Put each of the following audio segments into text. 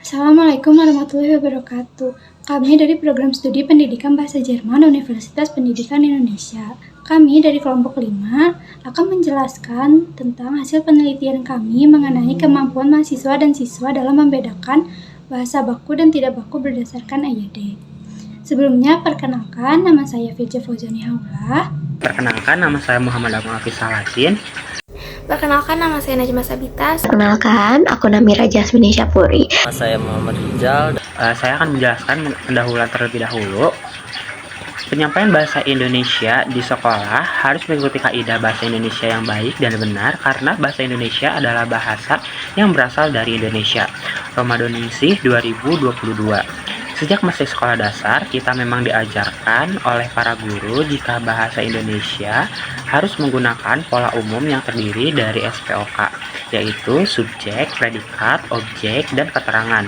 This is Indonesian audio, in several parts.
Assalamualaikum warahmatullahi wabarakatuh. Kami dari Program Studi Pendidikan Bahasa Jerman Universitas Pendidikan Indonesia. Kami dari kelompok 5 akan menjelaskan tentang hasil penelitian kami mengenai kemampuan mahasiswa dan siswa dalam membedakan bahasa baku dan tidak baku berdasarkan EYD. Sebelumnya, perkenalkan, nama saya Firja Fauzani Haulah. Perkenalkan, nama saya Muhammad Agung Hafiz Salasin. Perkenalkan, nama saya Najma Sabita. Perkenalkan, aku Namira Jasmine Syafuri. Saya Muhammad Rizal. Saya akan menjelaskan pendahuluan terlebih dahulu. Penyampaian bahasa Indonesia di sekolah harus mengikuti kaidah bahasa Indonesia yang baik dan benar karena bahasa Indonesia adalah bahasa yang berasal dari Indonesia. Ramadan Ningsih 2022. Sejak masih sekolah dasar, kita memang diajarkan oleh para guru jika bahasa Indonesia harus menggunakan pola umum yang terdiri dari SPOK, yaitu subjek, predikat, objek, dan keterangan.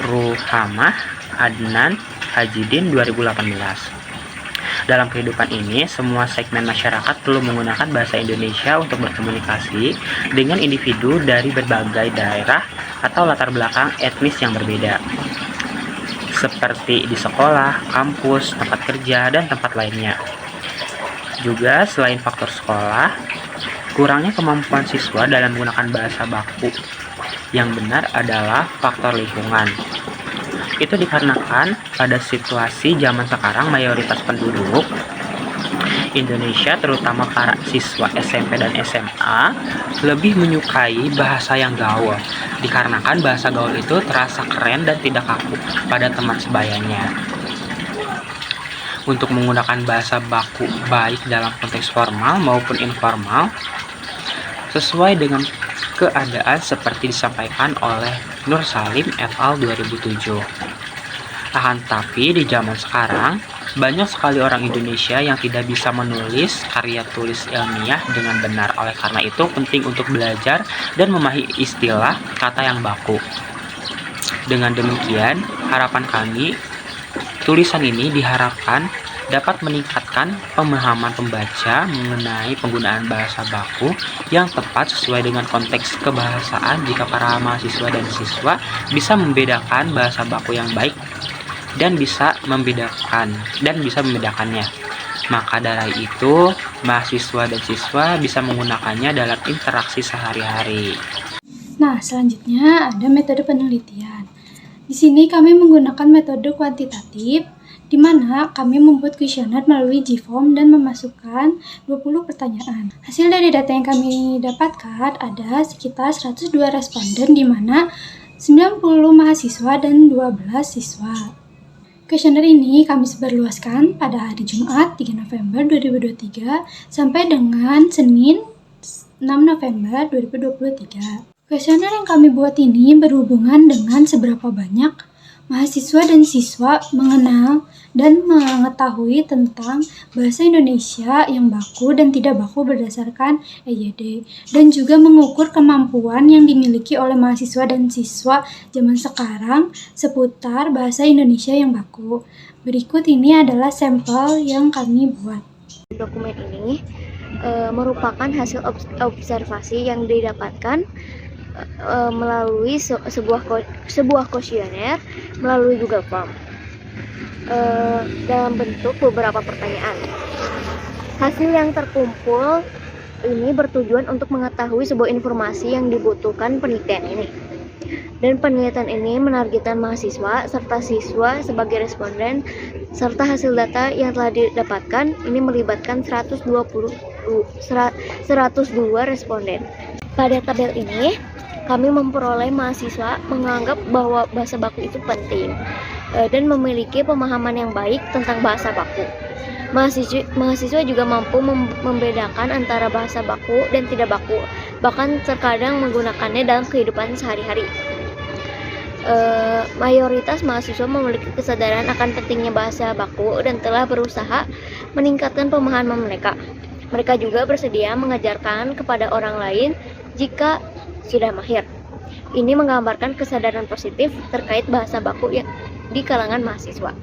Ruhamah Adnan Hajidin 2018. Dalam kehidupan ini, semua segmen masyarakat perlu menggunakan bahasa Indonesia untuk berkomunikasi dengan individu dari berbagai daerah atau latar belakang etnis yang berbeda, seperti di sekolah, kampus, tempat kerja, dan tempat lainnya. Juga selain faktor sekolah, kurangnya kemampuan siswa dalam menggunakan bahasa baku yang benar adalah faktor lingkungan. Itu dikarenakan pada situasi zaman sekarang mayoritas penduduk Indonesia, terutama para siswa SMP dan SMA, lebih menyukai bahasa yang gaul, dikarenakan bahasa gaul itu terasa keren dan tidak kaku pada teman sebayanya. Untuk menggunakan bahasa baku baik dalam konteks formal maupun informal, sesuai dengan keadaan seperti disampaikan oleh Nur Salim et al. 2007. Akan tetapi di zaman sekarang, banyak sekali orang Indonesia yang tidak bisa menulis karya tulis ilmiah dengan benar. Oleh karena itu, penting untuk belajar dan memahami istilah kata yang baku. Dengan demikian, harapan kami, tulisan ini diharapkan dapat meningkatkan pemahaman pembaca mengenai penggunaan bahasa baku yang tepat sesuai dengan konteks kebahasaan jika para mahasiswa dan siswa bisa membedakan bahasa baku yang baik dan bisa membedakannya. Maka dari itu, mahasiswa dan siswa bisa menggunakannya dalam interaksi sehari-hari. Nah, selanjutnya ada metode penelitian. Di sini kami menggunakan metode kuantitatif, di mana kami membuat kuesioner melalui Gform dan memasukkan 20 pertanyaan. Hasil dari data yang kami dapatkan ada sekitar 102 responden, di mana 90 mahasiswa dan 12 siswa. Kuesioner ini kami sebarluaskan pada hari Jumat 3 November 2023 sampai dengan Senin 6 November 2023. Kuesioner yang kami buat ini berhubungan dengan seberapa banyak mahasiswa dan siswa mengenal dan mengetahui tentang bahasa Indonesia yang baku dan tidak baku berdasarkan EYD, dan juga mengukur kemampuan yang dimiliki oleh mahasiswa dan siswa zaman sekarang seputar bahasa Indonesia yang baku. Berikut ini adalah sampel yang kami buat. Dokumen ini merupakan hasil observasi yang didapatkan melalui sebuah kuesioner melalui Google Form dalam bentuk beberapa pertanyaan. Hasil yang terkumpul ini bertujuan untuk mengetahui sebuah informasi yang dibutuhkan penelitian ini. Dan penelitian ini menargetkan mahasiswa serta siswa sebagai responden, serta hasil data yang telah didapatkan ini melibatkan 102 responden. Pada tabel ini, kami memperoleh mahasiswa menganggap bahwa bahasa baku itu penting dan memiliki pemahaman yang baik tentang bahasa baku. Mahasiswa juga mampu membedakan antara bahasa baku dan tidak baku, bahkan terkadang menggunakannya dalam kehidupan sehari-hari. Mayoritas mahasiswa memiliki kesadaran akan pentingnya bahasa baku dan telah berusaha meningkatkan pemahaman mereka. Mereka juga bersedia mengajarkan kepada orang lain jika sudah mahir. Ini menggambarkan kesadaran positif terkait bahasa baku di kalangan mahasiswa.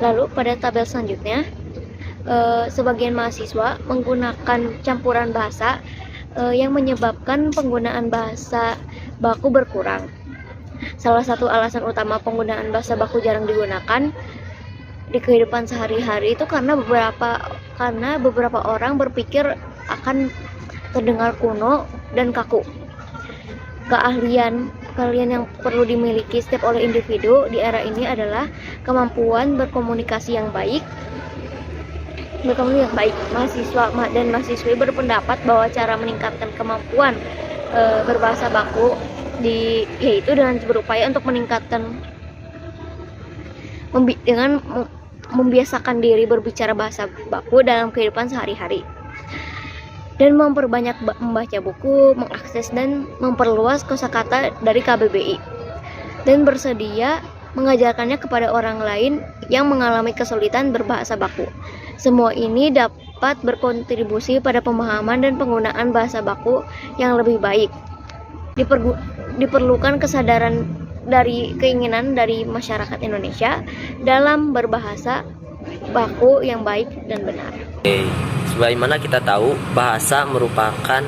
Lalu pada tabel selanjutnya, sebagian mahasiswa menggunakan campuran bahasa yang menyebabkan penggunaan bahasa baku berkurang. Salah satu alasan utama penggunaan bahasa baku jarang digunakan di kehidupan sehari-hari itu karena beberapa orang berpikir akan terdengar kuno dan kaku. Keahlian yang perlu dimiliki setiap oleh individu di era ini adalah kemampuan berkomunikasi yang baik. Mahasiswa dan mahasiswi berpendapat bahwa cara meningkatkan kemampuan berbahasa baku yaitu dengan berupaya untuk meningkatkan dengan membiasakan diri berbicara bahasa baku dalam kehidupan sehari-hari, dan memperbanyak membaca buku, mengakses dan memperluas kosakata dari KBBI, dan bersedia mengajarkannya kepada orang lain yang mengalami kesulitan berbahasa baku. Semua ini dapat berkontribusi pada pemahaman dan penggunaan bahasa baku yang lebih baik. Diperlukan kesadaran dari keinginan dari masyarakat Indonesia dalam berbahasa baku yang baik dan benar. Sebagaimana kita tahu, bahasa merupakan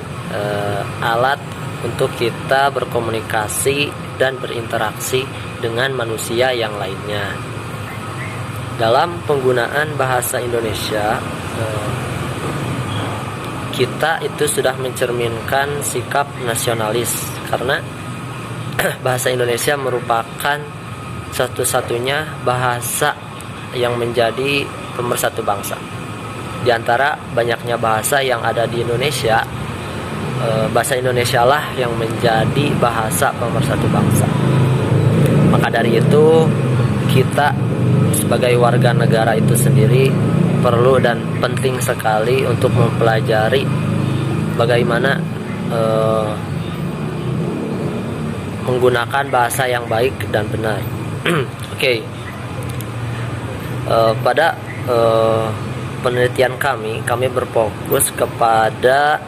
alat untuk kita berkomunikasi dan berinteraksi dengan manusia yang lainnya. Dalam penggunaan bahasa Indonesia, kita itu sudah mencerminkan sikap nasionalis, karena bahasa Indonesia merupakan satu-satunya bahasa yang menjadi pemersatu bangsa. Di antara banyaknya bahasa yang ada di Indonesia, bahasa Indonesia lah yang menjadi bahasa pemersatu bangsa. Maka dari itu, kita sebagai warga negara itu sendiri perlu dan penting sekali untuk mempelajari bagaimana menggunakan bahasa yang baik dan benar. Oke. Pada penelitian kami berfokus kepada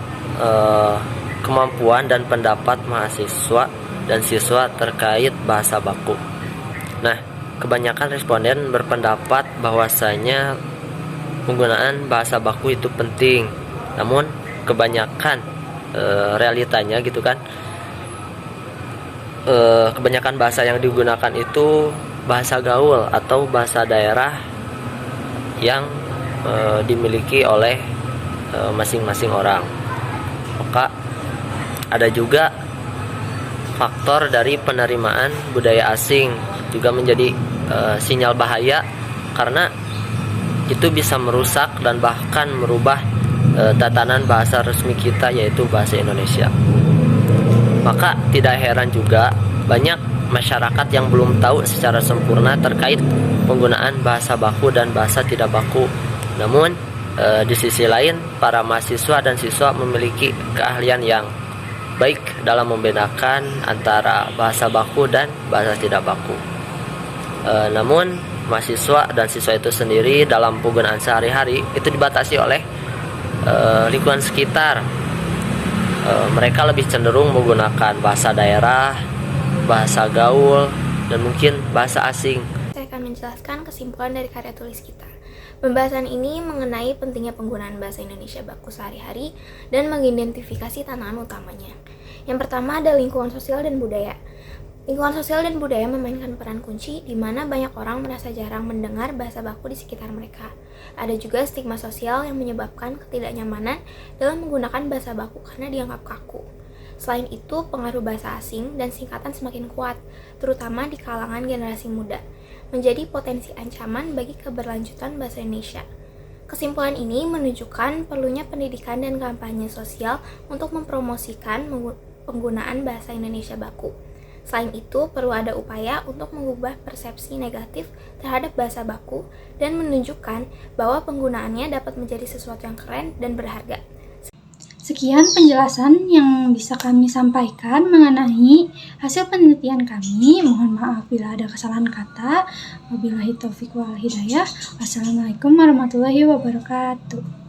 kemampuan dan pendapat mahasiswa dan siswa terkait bahasa baku. Nah, kebanyakan responden berpendapat bahwasanya penggunaan bahasa baku itu penting. Namun kebanyakan realitanya gitu kan, kebanyakan bahasa yang digunakan itu bahasa gaul atau bahasa daerah yang dimiliki oleh masing-masing orang. Maka ada juga faktor dari penerimaan budaya asing juga menjadi sinyal bahaya, karena itu bisa merusak dan bahkan merubah tatanan bahasa resmi kita, yaitu bahasa Indonesia. Maka tidak heran juga banyak masyarakat yang belum tahu secara sempurna terkait penggunaan bahasa baku dan bahasa tidak baku. Namun di sisi lain, para mahasiswa dan siswa memiliki keahlian yang baik dalam membedakan antara bahasa baku dan bahasa tidak baku. Namun mahasiswa dan siswa itu sendiri dalam penggunaan sehari-hari itu dibatasi oleh lingkungan sekitar. Mereka lebih cenderung menggunakan bahasa daerah, bahasa gaul, dan mungkin bahasa asing. Saya akan menjelaskan kesimpulan dari karya tulis kita. Pembahasan ini mengenai pentingnya penggunaan bahasa Indonesia baku sehari-hari dan mengidentifikasi tantangan utamanya. Yang pertama ada lingkungan sosial dan budaya. Lingkungan sosial dan budaya memainkan peran kunci di mana banyak orang merasa jarang mendengar bahasa baku di sekitar mereka. Ada juga stigma sosial yang menyebabkan ketidaknyamanan dalam menggunakan bahasa baku karena dianggap kaku. Selain itu, pengaruh bahasa asing dan singkatan semakin kuat, terutama di kalangan generasi muda, menjadi potensi ancaman bagi keberlanjutan bahasa Indonesia. Kesimpulan ini menunjukkan perlunya pendidikan dan kampanye sosial untuk mempromosikan penggunaan bahasa Indonesia baku. Selain itu, perlu ada upaya untuk mengubah persepsi negatif terhadap bahasa baku dan menunjukkan bahwa penggunaannya dapat menjadi sesuatu yang keren dan berharga. Sekian penjelasan yang bisa kami sampaikan mengenai hasil penelitian kami. Mohon maaf bila ada kesalahan kata. Wabillahi taufiq wal hidayah. Wassalamualaikum warahmatullahi wabarakatuh.